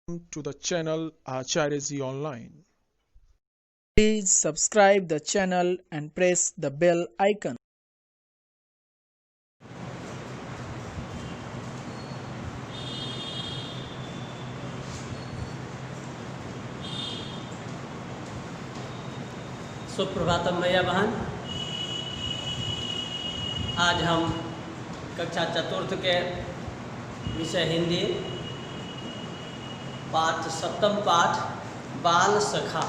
To the channel Acharya Online. Please subscribe the channel and press the bell icon. Suprabhatam भैया बहन। आज हम कक्षा चतुर्थ के विषय हिंदी पाठ सप्तम पाठ बाल सखा,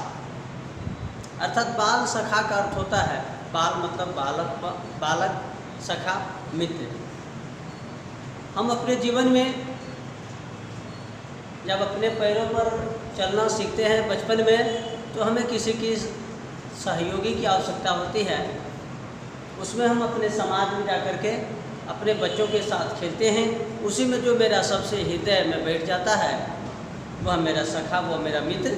अर्थात बाल सखा का अर्थ होता है बाल मतलब बालक, सखा मित्र। हम अपने जीवन में जब अपने पैरों पर चलना सीखते हैं बचपन में, तो हमें किसी की सहयोगी की आवश्यकता होती है। उसमें हम अपने समाज में जाकर के अपने बच्चों के साथ खेलते हैं। उसी में जो मेरा सबसे हृदय में बैठ जाता है वह मेरा सखा, वह मेरा मित्र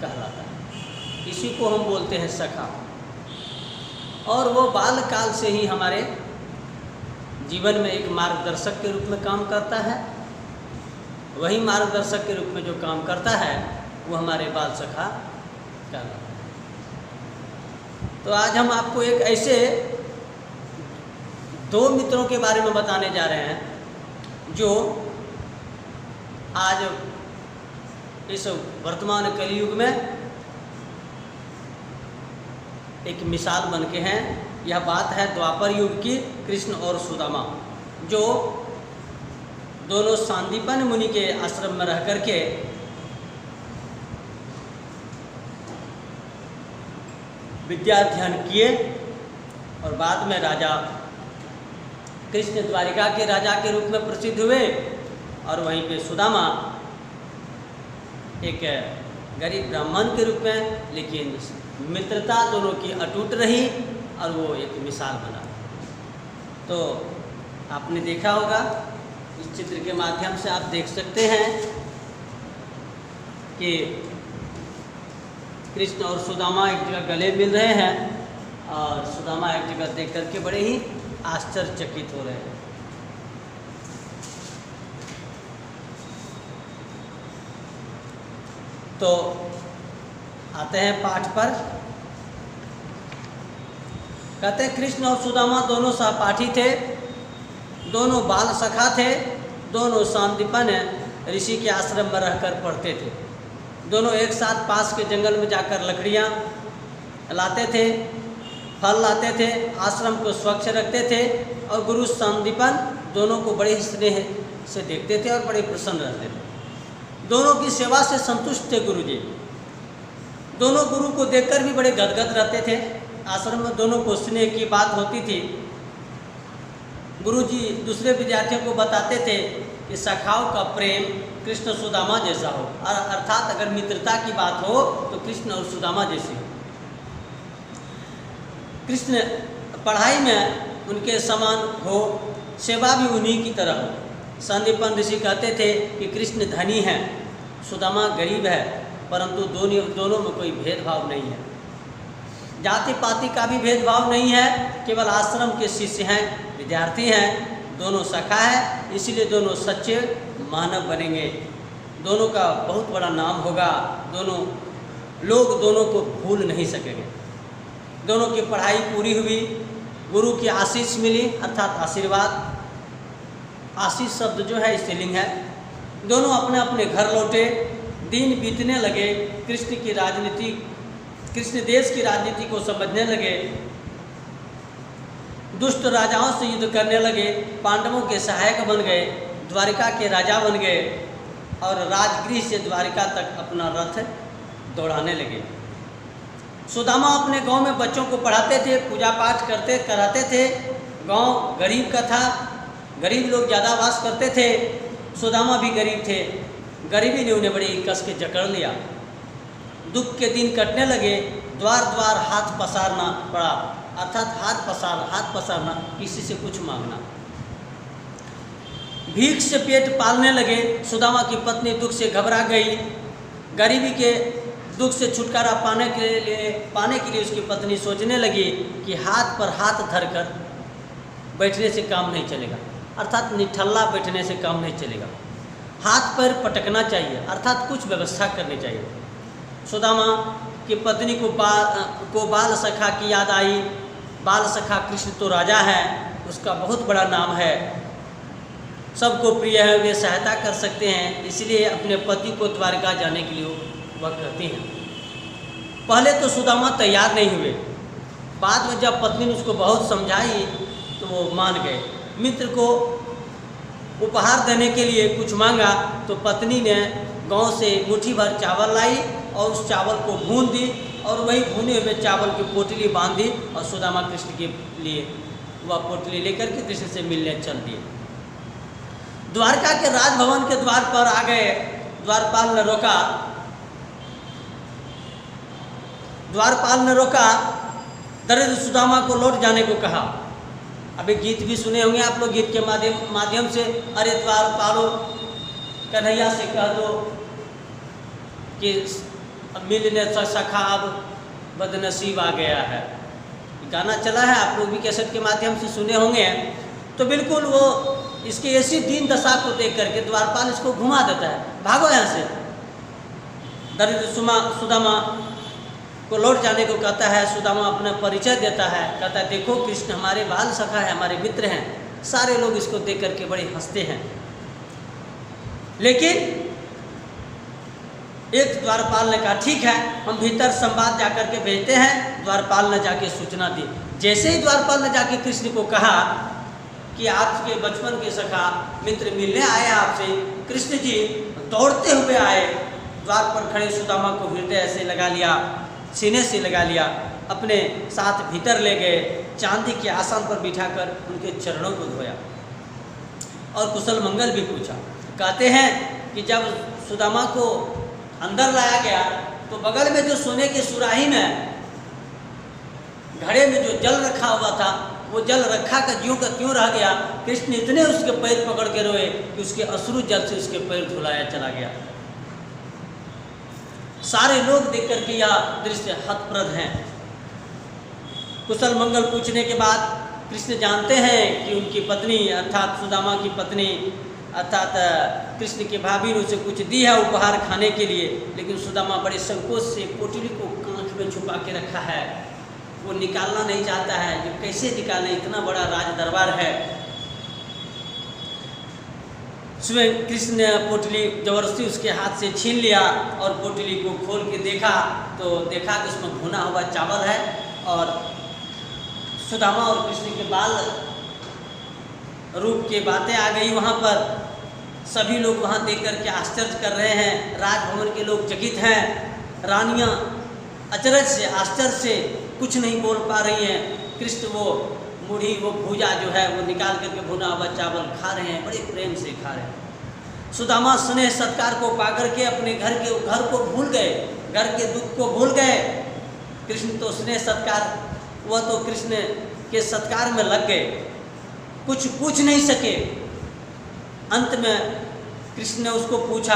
कहलाता है। इसी को हम बोलते हैं सखा। और वो बाल काल से ही हमारे जीवन में एक मार्गदर्शक के रूप में काम करता है। वही मार्गदर्शक के रूप में जो काम करता है वो हमारे बाल सखा कहलाता है। तो आज हम आपको एक ऐसे दो मित्रों के बारे में बताने जा रहे हैं जो आज इस वर्तमान कलयुग में एक मिसाल बन के हैं। यह बात है द्वापर युग की, कृष्ण और सुदामा, जो दोनों सांदीपन मुनि के आश्रम में रह करके विद्या अध्ययन किए और बाद में राजा कृष्ण द्वारिका के राजा के रूप में प्रसिद्ध हुए। और वहीं पे सुदामा एक गरीब ब्राह्मण के रूप में, लेकिन मित्रता दोनों की अटूट रही और वो एक मिसाल बना। तो आपने देखा होगा, इस चित्र के माध्यम से आप देख सकते हैं कि कृष्ण और सुदामा एक जगह गले मिल रहे हैं और सुदामा एक जगह देख करके बड़े ही आश्चर्यचकित हो रहे हैं। तो आते हैं पाठ पर। कहते हैं कृष्ण और सुदामा दोनों सहपाठी थे, दोनों बाल सखा थे, दोनों सांदीपन ऋषि के आश्रम में रहकर पढ़ते थे। दोनों एक साथ पास के जंगल में जाकर लकड़ियाँ लाते थे, फल लाते थे, आश्रम को स्वच्छ रखते थे और गुरु सांदीपन दोनों को बड़े स्नेह से देखते थे और बड़े प्रसन्न रहते थे। दोनों की सेवा से संतुष्ट थे गुरु जी। दोनों गुरु को देखकर भी बड़े गदगद रहते थे। आश्रम में दोनों को स्नेह की बात होती थी। गुरु जी दूसरे विद्यार्थियों को बताते थे कि सखाओं का प्रेम कृष्ण सुदामा जैसा हो, अर्थात अगर मित्रता की बात हो तो कृष्ण और सुदामा जैसी हो। कृष्ण पढ़ाई में उनके समान हो, सेवा भी उन्हीं की तरह हो। सांदीपन ऋषि कहते थे कि कृष्ण धनी है, सुदामा गरीब है, परंतु दोनों में कोई भेदभाव नहीं है। जाति पाति का भी भेदभाव नहीं है, केवल आश्रम के शिष्य हैं, विद्यार्थी हैं, दोनों सखा है, इसीलिए दोनों सच्चे मानव बनेंगे। दोनों का बहुत बड़ा नाम होगा, दोनों लोग दोनों को भूल नहीं सकेंगे। दोनों की पढ़ाई पूरी हुई, गुरु की आशीष मिली, अर्थात आशीर्वाद। आशीष शब्द जो है स्त्रीलिंग है। दोनों अपने अपने घर लौटे, दिन बीतने लगे, कृष्ण देश की राजनीति को समझने लगे, दुष्ट राजाओं से युद्ध करने लगे, पांडवों के सहायक बन गए, द्वारिका के राजा बन गए और राजगृह से द्वारिका तक अपना रथ दौड़ाने लगे। सुदामा अपने गांव में बच्चों को पढ़ाते थे, पूजा पाठ कराते थे। गांव गरीब का था, गरीब लोग ज़्यादा वास करते थे। सुदामा भी गरीब थे, गरीबी ने उन्हें बड़ी कस के जकड़ लिया। दुख के दिन कटने लगे, द्वार द्वार हाथ पसारना पड़ा, अर्थात हाथ पसारना, किसी से कुछ मांगना। भीख से पेट पालने लगे। सुदामा की पत्नी दुख से घबरा गई। गरीबी के दुख से छुटकारा पाने के लिए उसकी पत्नी सोचने लगी कि हाथ पर हाथ धरकर बैठने से काम नहीं चलेगा, अर्थात निठल्ला बैठने से काम नहीं चलेगा। हाथ पैर पटकना चाहिए, अर्थात कुछ व्यवस्था करनी चाहिए। सुदामा की पत्नी को बाल सखा की याद आई। बाल सखा कृष्ण तो राजा है, उसका बहुत बड़ा नाम है, सबको प्रिय है, वे सहायता कर सकते हैं, इसलिए अपने पति को द्वारका जाने के लिए वह कहती हैं। पहले तो सुदामा तैयार नहीं हुए, बाद में जब पत्नी ने उसको बहुत समझाई तो वो मान गए। मित्र को उपहार देने के लिए कुछ मांगा तो पत्नी ने गांव से मुट्ठी भर चावल लाई और उस चावल को भून दी और वही भुने हुए चावल की पोटली बांध दी और सुदामा कृष्ण के लिए वह पोटली लेकर के कृष्ण से मिलने चल दिए। द्वारका के राजभवन के द्वार पर आ गए। द्वारपाल ने रोका। दरिद्र सुदामा को लौट जाने को कहा। अभी गीत भी सुने होंगे आप लोग, गीत के माध्यम से, अरे द्वारपालो कन्हैया से कह दो कि मिलने सखा अब बदनसीब आ गया है। गाना चला है, आप लोग भी कैसेट के माध्यम से सुने होंगे। तो बिल्कुल वो इसकी ऐसी दीन दशा को देख करके द्वारपाल इसको घुमा देता है, भागो यहाँ से। दरिद्र सुदामा को लौट जाने को कहता है। सुदामा अपना परिचय देता है, कहता है देखो कृष्ण हमारे बाल सखा है, हमारे मित्र हैं। सारे लोग इसको देख करके बड़े हंसते हैं। लेकिन एक द्वारपाल ने कहा ठीक है, हम भीतर संवाद जाकर के भेजते हैं। द्वारपाल ने जाके सूचना दी। जैसे ही द्वारपाल ने जाके कृष्ण को कहा कि आपके बचपन के सखा मित्र मिलने आए आपसे, कृष्ण जी दौड़ते हुए आए, द्वार पर खड़े सुदामा को हृदय से लगा लिया, सीने से लगा लिया, अपने साथ भीतर ले गए, चांदी के आसन पर बिठाकर उनके चरणों को धोया और कुशल मंगल भी पूछा। कहते हैं कि जब सुदामा को अंदर लाया गया तो बगल में जो सोने के सुराही में घड़े में जो जल रखा हुआ था, वो जल रखा का ज्यों का त्यों रह गया। कृष्ण इतने उसके पैर पकड़ के रोए कि उसके अश्रु जल से उसके पैर धुलाया चला गया। सारे लोग देख करके यह दृश्य हतप्रद हैं। कुशल मंगल पूछने के बाद कृष्ण जानते हैं कि उनकी पत्नी अर्थात सुदामा की पत्नी अर्थात कृष्ण की भाभी ने उसे कुछ दी है उपहार खाने के लिए, लेकिन सुदामा बड़े संकोच से पोटली को कांख में छुपा के रखा है, वो निकालना नहीं चाहता है। जो कैसे निकाले, इतना बड़ा राज दरबार है। स्वयं कृष्ण ने पोटली जबरदस्ती उसके हाथ से छीन लिया और पोटली को खोल के देखा तो देखा कि उसमें भुना हुआ चावल है और सुदामा और कृष्ण के बाल रूप की बातें आ गई वहाँ पर। सभी लोग वहाँ देख कर के आश्चर्य कर रहे हैं। राजभवन के लोग चकित हैं। रानियाँ अचरज से आश्चर्य से कुछ नहीं बोल पा रही हैं। कृष्ण वो मुढ़ी वो भूजा जो है वो निकाल करके भुना हुआ चावल खा रहे हैं, बड़े प्रेम से खा रहे हैं। सुदामा स्नेह सत्कार को पा करके अपने घर को भूल गए, घर के दुख को भूल गए। कृष्ण तो स्नेह सत्कार, वह तो कृष्ण के सत्कार में लग गए, कुछ पूछ नहीं सके। अंत में कृष्ण ने उसको पूछा,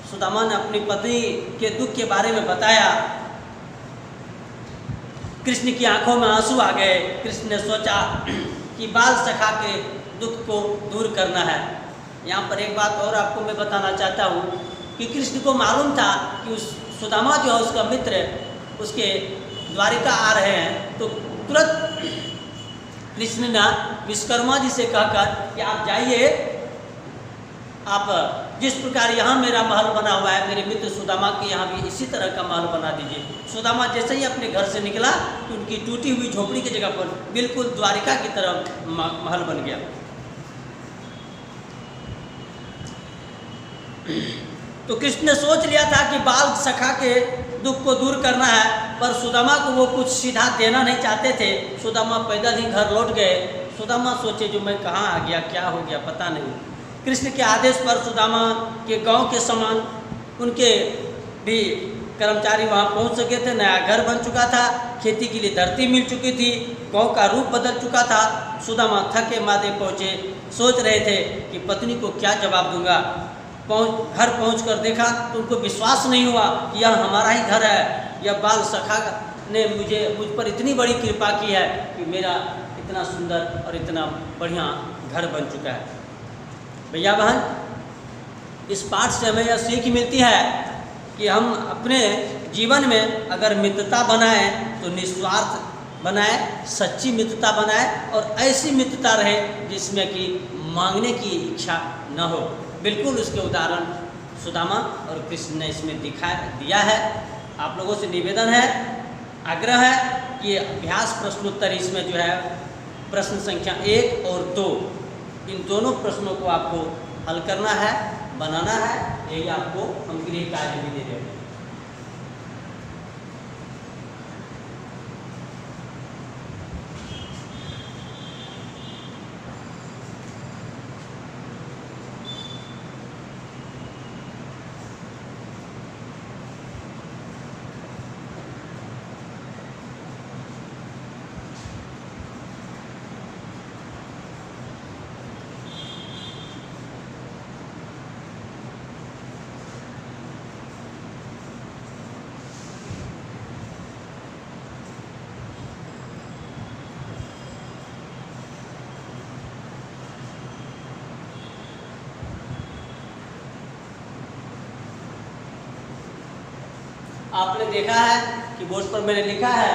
सुदामा ने अपनी पत्नी के दुख के बारे में बताया। कृष्ण की आंखों में आंसू आ गए। कृष्ण ने सोचा कि बाल सखा के दुख को दूर करना है। यहाँ पर एक बात और आपको मैं बताना चाहता हूँ कि कृष्ण को मालूम था कि उस सुदामा जो है उसका मित्र उसके द्वारिका आ रहे हैं, तो तुरंत कृष्ण ने विश्वकर्मा जी से कहकर कि आप जाइए, आप जिस प्रकार यहाँ मेरा महल बना हुआ है, मेरे मित्र सुदामा के यहाँ भी इसी तरह का महल बना दीजिए। सुदामा जैसे ही अपने घर से निकला कि उनकी टूटी हुई झोपड़ी की जगह पर बिल्कुल द्वारिका की तरह महल बन गया। तो कृष्ण ने सोच लिया था कि बाल सखा के दुख को दूर करना है, पर सुदामा को वो कुछ सीधा देना नहीं चाहते थे। सुदामा पैदल ही घर लौट गए। सुदामा सोचे जो मैं कहाँ आ गया, क्या हो गया पता नहीं। कृष्ण के आदेश पर सुदामा के गांव के समान उनके भी कर्मचारी वहां पहुंच सके थे। नया घर बन चुका था, खेती के लिए धरती मिल चुकी थी, गांव का रूप बदल चुका था। सुदामा थके मादे पहुँचे, सोच रहे थे कि पत्नी को क्या जवाब दूंगा। घर पहुंचकर देखा तो उनको विश्वास नहीं हुआ कि यह हमारा ही घर है। यह बाल सखा ने मुझ पर इतनी बड़ी कृपा की है कि मेरा इतना सुंदर और इतना बढ़िया घर बन चुका है। भैया बहन, इस पाठ से हमें यह सीख मिलती है कि हम अपने जीवन में अगर मित्रता बनाएं तो निस्वार्थ बनाएं, सच्ची मित्रता बनाएं और ऐसी मित्रता रहे जिसमें कि मांगने की इच्छा न हो। बिल्कुल उसके उदाहरण सुदामा और कृष्ण ने इसमें दिया है। आप लोगों से निवेदन है, आग्रह है कि अभ्यास प्रश्नोत्तर इसमें जो है प्रश्न संख्या 1 और 2 इन दोनों प्रश्नों को आपको हल करना है, बनाना है। यही आपको हम गृह कार्य भी दे रहे हैं। आपने देखा है कि बोर्ड पर मैंने लिखा है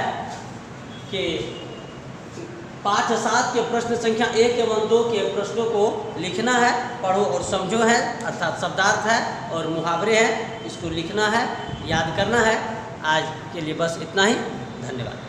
कि पाठ 7 के प्रश्न संख्या 1 एवं 2 के प्रश्नों को लिखना है, पढ़ो और समझो है, अर्थात शब्दार्थ है और मुहावरे हैं, इसको लिखना है, याद करना है। आज के लिए बस इतना ही। धन्यवाद।